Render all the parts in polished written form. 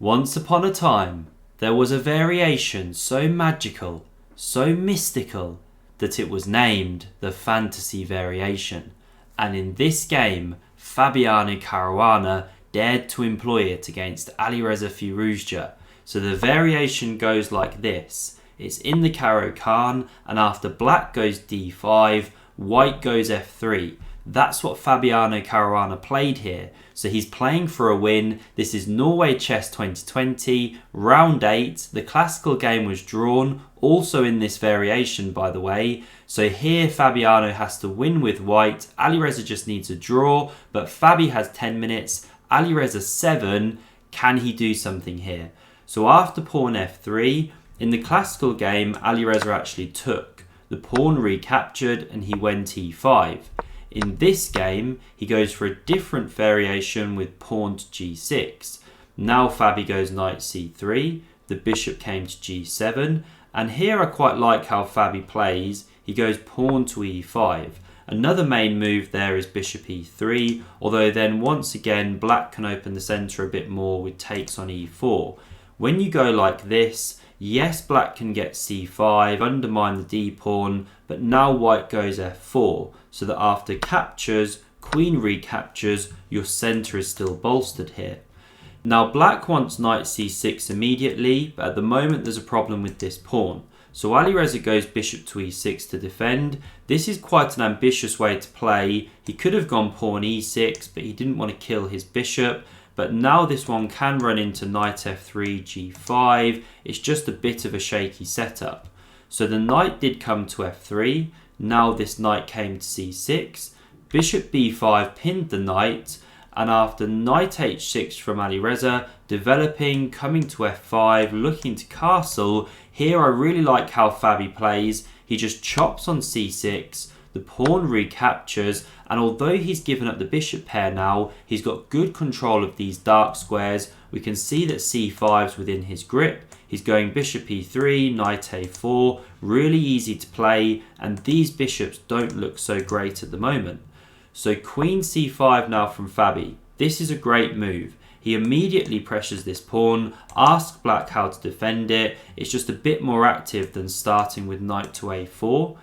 Once upon a time, there was a variation so magical, so mystical, that it was named the fantasy variation. And in this game, Fabiano Caruana dared to employ it against Alireza Firouzja. So the variation goes like this. It's in the Caro Kann, and after black goes d5, white goes f3. That's what Fabiano Caruana played here. So he's playing for a win. This is Norway Chess 2020, round 8. The classical game was drawn, also in this variation by the way. So here Fabiano has to win with white. Alireza just needs a draw, but Fabi has 10 minutes. Alireza 7. Can he do something here? So after pawn f3, in the classical game, Alireza actually took. The pawn recaptured and he went e5. In this game, he goes for a different variation with pawn to g6. Now Fabi goes knight c3, the bishop came to g7, and here I quite like how Fabi plays. He goes pawn to e5. Another main move there is bishop e3, although then once again black can open the centre a bit more with takes on e4. When you go like this, yes, black can get c5, undermine the d-pawn, but now white goes f4, so that after captures, queen recaptures, your centre is still bolstered here. Now black wants knight c6 immediately, but at the moment there's a problem with this pawn. So Alireza goes bishop to e6 to defend. This is quite an ambitious way to play. He could have gone pawn e6, but he didn't want to kill his bishop. But now this one can run into knight f3, g5. It's just a bit of a shaky setup. So the knight did come to f3. Now this knight came to c6. Bishop b5 pinned the knight. And after knight h6 from Alireza, developing, coming to f5, looking to castle. Here I really like how Fabi plays. He just chops on c6. The pawn recaptures, and although he's given up the bishop pair now, he's got good control of these dark squares. We can see that c5's within his grip. He's going bishop e3, knight a4, really easy to play, and these bishops don't look so great at the moment. So queen c5 now from Fabi. This is a great move. He immediately pressures this pawn, asks black how to defend it. It's just a bit more active than starting with knight to a4.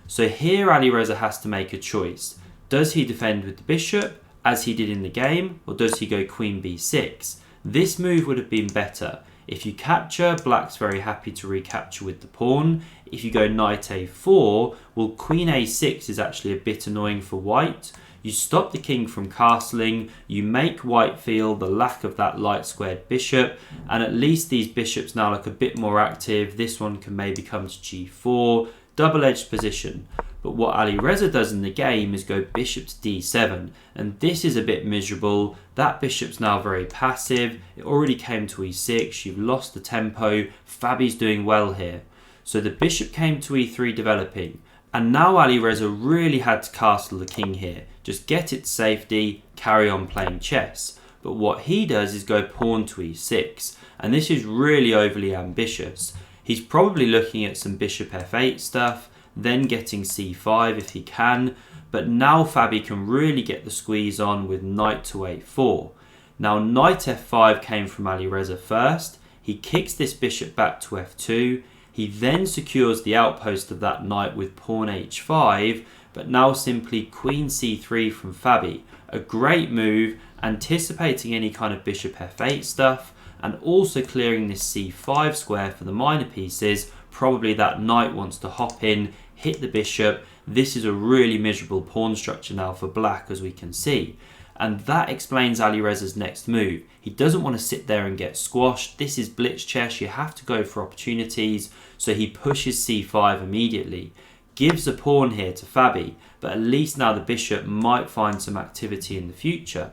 So here Alireza has to make a choice. Does he defend with the bishop, as he did in the game, or does he go queen b6? This move would have been better. If you capture, black's very happy to recapture with the pawn. If you go knight a4, well, queen a6 is actually a bit annoying for white. You stop the king from castling, you make white feel the lack of that light squared bishop, and at least these bishops now look a bit more active. This one can maybe come to g4, double-edged position. But what Alireza does in the game is go bishop to d7, and this is a bit miserable. That bishop's now very passive. It already came to e6, you've lost the tempo. Fabi's doing well here. So the bishop came to e3 developing, and now Alireza really had to castle the king here. Just get it to safety, carry on playing chess. But what he does is go pawn to e6, and this is really overly ambitious. He's probably looking at some bishop f8 stuff, then getting c5 if he can, but now Fabi can really get the squeeze on with knight to a4. Now knight f5 came from Alireza first. He kicks this bishop back to f2. He then secures the outpost of that knight with pawn h5, but now simply queen c3 from Fabi. A great move, anticipating any kind of bishop f8 stuff, and also clearing this c5 square for the minor pieces. Probably that knight wants to hop in, hit the bishop. This is a really miserable pawn structure now for black, as we can see. And that explains Alireza's next move. He doesn't want to sit there and get squashed. This is blitz chess, you have to go for opportunities. So he pushes c5 immediately. Gives a pawn here to Fabi, but at least now the bishop might find some activity in the future.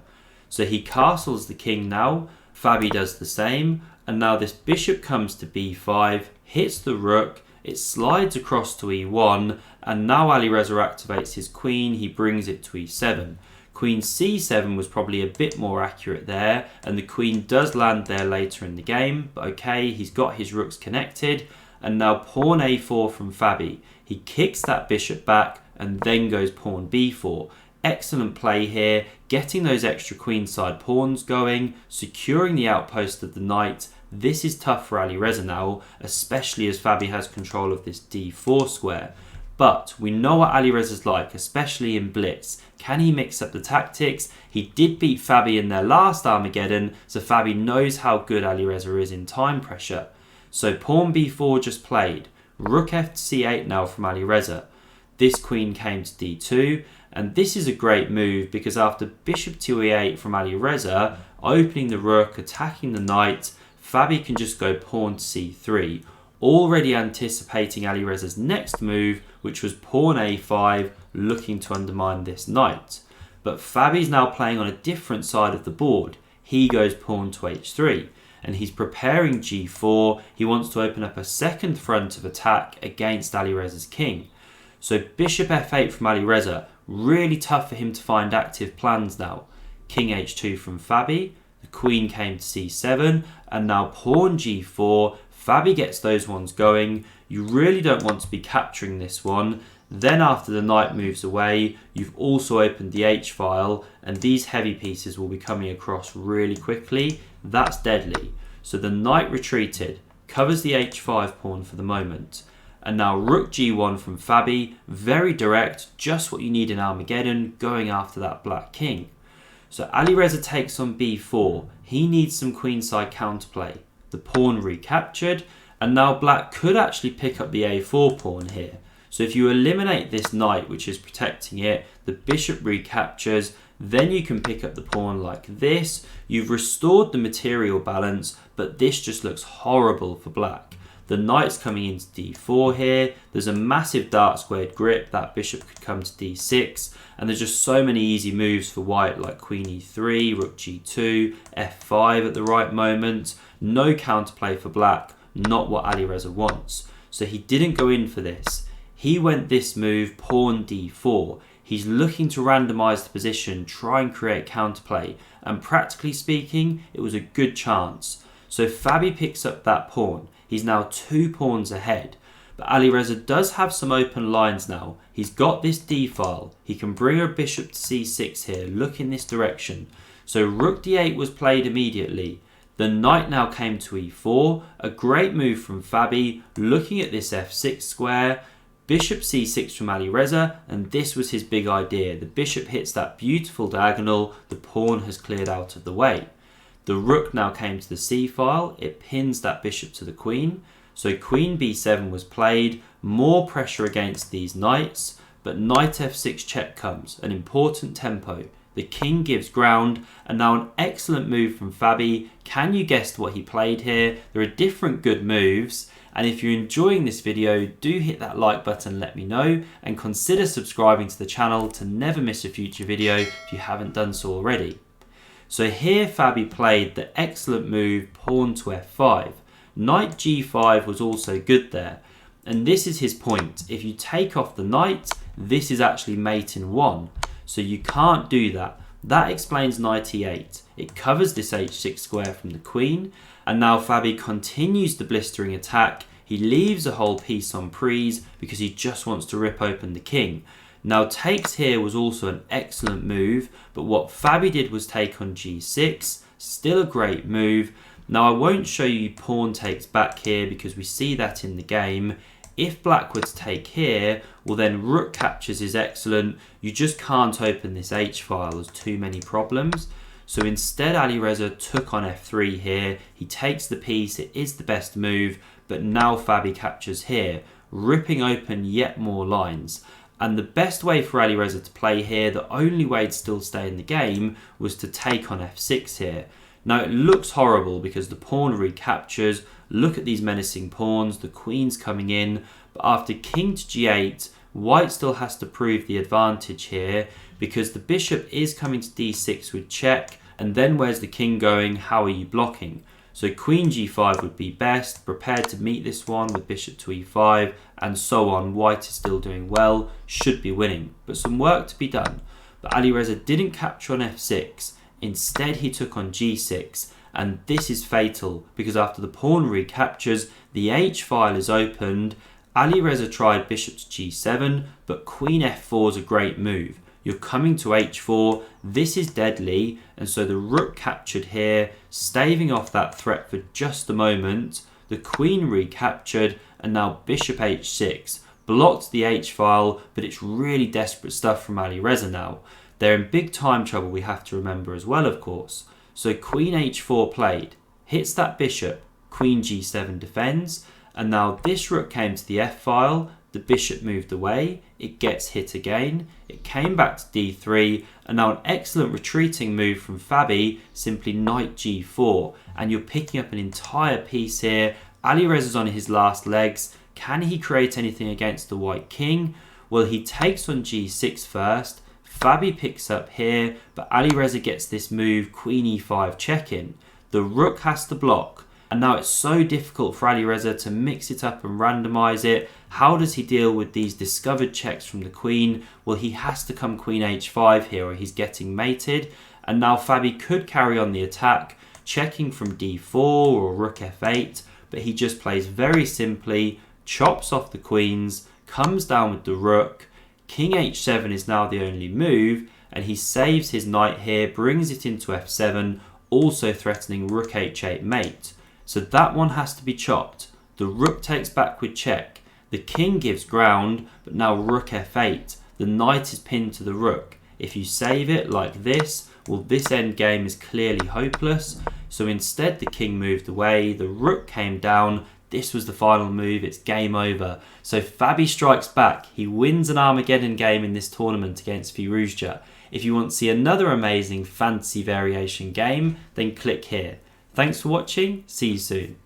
So he castles the king now. Fabi does the same, and now this bishop comes to b5, hits the rook, it slides across to e1, and now Alireza activates his queen, he brings it to e7. Queen c7 was probably a bit more accurate there, and the queen does land there later in the game, but okay, he's got his rooks connected, and now pawn a4 from Fabi. He kicks that bishop back, and then goes pawn b4. Excellent play here, getting those extra queenside pawns going, securing the outpost of the knight. This is tough for Alireza now, especially as Fabi has control of this d4 square. But we know what Alireza's like, especially in blitz. Can he mix up the tactics? He did beat Fabi in their last Armageddon, so Fabi knows how good Alireza is in time pressure. So pawn b4 just played. Rook f to c8 now from Alireza. This queen came to d2, and this is a great move because after bishop to e8 from Alireza, opening the rook, attacking the knight, Fabi can just go pawn to c3, already anticipating Alireza's next move, which was pawn a5, looking to undermine this knight. But Fabi's now playing on a different side of the board. He goes pawn to h3, and he's preparing g4. He wants to open up a second front of attack against Alireza's king. So bishop f8 from Alireza, really tough for him to find active plans now. King h2 from Fabi, the queen came to c7, and now pawn g4. Fabi gets those ones going. You really don't want to be capturing this one. Then after the knight moves away, you've also opened the h-file, and these heavy pieces will be coming across really quickly. That's deadly. So the knight retreated, covers the h5 pawn for the moment. And now rook g1 from Fabi, very direct, just what you need in Armageddon, going after that black king. So Alireza takes on b4. He needs some queenside counterplay. The pawn recaptured, and now black could actually pick up the a4 pawn here. So if you eliminate this knight, which is protecting it, the bishop recaptures, then you can pick up the pawn like this. You've restored the material balance, but this just looks horrible for black. The knight's coming into d4 here. There's a massive dark squared grip. That bishop could come to d6. And there's just so many easy moves for white, like queen e3, rook g2, f5 at the right moment. No counterplay for black, not what Alireza wants. So he didn't go in for this. He went this move, pawn d4. He's looking to randomize the position, try and create counterplay. And practically speaking, it was a good chance. So Fabi picks up that pawn. He's now 2 pawns ahead. But Alireza does have some open lines now. He's got this d-file. He can bring a bishop to c6 here, look in this direction. So rook d8 was played immediately. The knight now came to e4. A great move from Fabi, looking at this f6 square. Bishop c6 from Alireza, and this was his big idea. The bishop hits that beautiful diagonal. The pawn has cleared out of the way. The rook now came to the c-file. It pins that bishop to the queen. So queen b7 was played. More pressure against these knights. But knight f6 check comes. An important tempo. The king gives ground. And now an excellent move from Fabi. Can you guess what he played here? There are different good moves. And if you're enjoying this video, do hit that like button, let me know. And consider subscribing to the channel to never miss a future video if you haven't done so already. So here Fabi played the excellent move pawn to f5. Knight g5 was also good there. And this is his point. If you take off the knight, this is actually mate in 1. So you can't do that. That explains knight e8. It covers this h6 square from the queen. And now Fabi continues the blistering attack. He leaves a whole piece on prise because he just wants to rip open the king. Now takes here was also an excellent move, but what Fabi did was take on g6, still a great move. Now I won't show you pawn takes back here because we see that in the game. If black were to take here, well then rook captures is excellent. You just can't open this h-file, there's too many problems. So instead Alireza took on f3 here. He takes the piece, it is the best move, but now Fabi captures here, ripping open yet more lines. And the best way for Alireza to play here, the only way to still stay in the game, was to take on f6 here. Now it looks horrible because the pawn recaptures. Look at these menacing pawns, the queen's coming in. But after king to g8, white still has to prove the advantage here because the bishop is coming to d6 with check. And then where's the king going? How are you blocking? So queen g5 would be best, prepared to meet this one with bishop to e5, and so on. White is still doing well, should be winning, but some work to be done. But Alireza didn't capture on f6, instead he took on g6, and this is fatal, because after the pawn recaptures, the h-file is opened. Alireza tried bishop to g7, but queen f4 is a great move. You're coming to h4. This is deadly, and so the rook captured here, staving off that threat for just a moment. The queen recaptured, and now bishop h6. Blocked the h-file, but it's really desperate stuff from Alireza now. They're in big time trouble, we have to remember as well, of course. So queen h4 played, hits that bishop, queen g7 defends, and now this rook came to the f-file, the bishop moved away, it gets hit again, it came back to d3, and now an excellent retreating move from Fabi, simply knight g4, and you're picking up an entire piece here. Alireza's on his last legs. Can he create anything against the white king? Well, he takes on g6 first, Fabi picks up here, but Alireza gets this move, queen e5 check-in. The rook has to block, and now it's so difficult for Alireza to mix it up and randomise it. How does he deal with these discovered checks from the queen? Well, he has to come queen h5 here, or he's getting mated. And now Fabi could carry on the attack, checking from d4 or rook f8, but he just plays very simply, chops off the queens, comes down with the rook. King h7 is now the only move, and he saves his knight here, brings it into f7, also threatening rook h8 mate. So that one has to be chopped. The rook takes backward check. The king gives ground, but now rook f8. The knight is pinned to the rook. If you save it like this, well, this endgame is clearly hopeless. So instead the king moved away, the rook came down. This was the final move, it's game over. So Fabi strikes back. He wins an Armageddon game in this tournament against Firouzja. If you want to see another amazing fantasy variation game, then click here. Thanks for watching, see you soon.